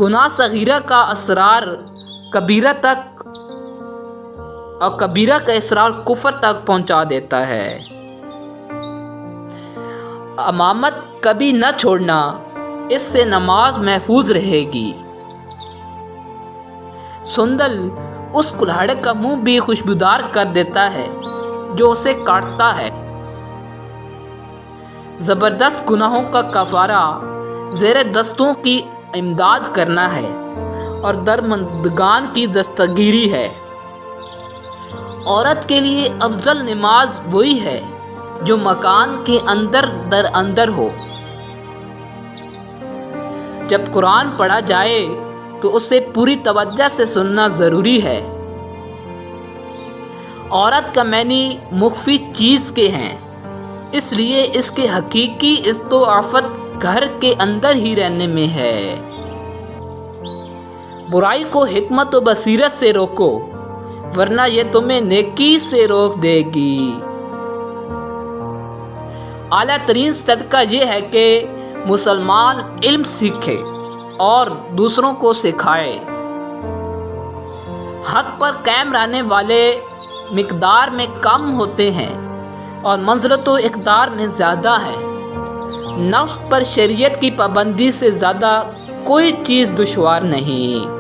گناہ صغیرہ کا اسرار کبیرہ تک اور کبیرہ کا اسرار کفر تک پہنچا دیتا ہے۔ امامت کبھی نہ چھوڑنا، اس سے نماز محفوظ رہے گی۔ سندل اس کلہاڑے کا منہ بھی خوشبودار کر دیتا ہے جو اسے کاٹتا ہے۔ زبردست گناہوں کا کفارہ زیر دستوں کی امداد کرنا ہے اور درمندگان کی دستگیری ہے۔ عورت کے لیے افضل نماز وہی ہے جو مکان کے اندر در اندر ہو۔ جب قرآن پڑھا جائے تو اسے پوری توجہ سے سننا ضروری ہے۔ عورت کا معنی مخفی چیز کے ہیں، اس لیے اس کے حقیقی استعافت گھر کے اندر ہی رہنے میں ہے۔ برائی کو حکمت و بصیرت سے روکو، ورنہ یہ تمہیں نیکی سے روک دے گی۔ اعلیٰ ترین صدقہ یہ ہے کہ مسلمان علم سیکھے اور دوسروں کو سکھائے۔ حق پر قائم رہنے والے مقدار میں کم ہوتے ہیں اور منزلت و اقدار میں زیادہ ہیں۔ نفس پر شریعت کی پابندی سے زیادہ کوئی چیز دشوار نہیں۔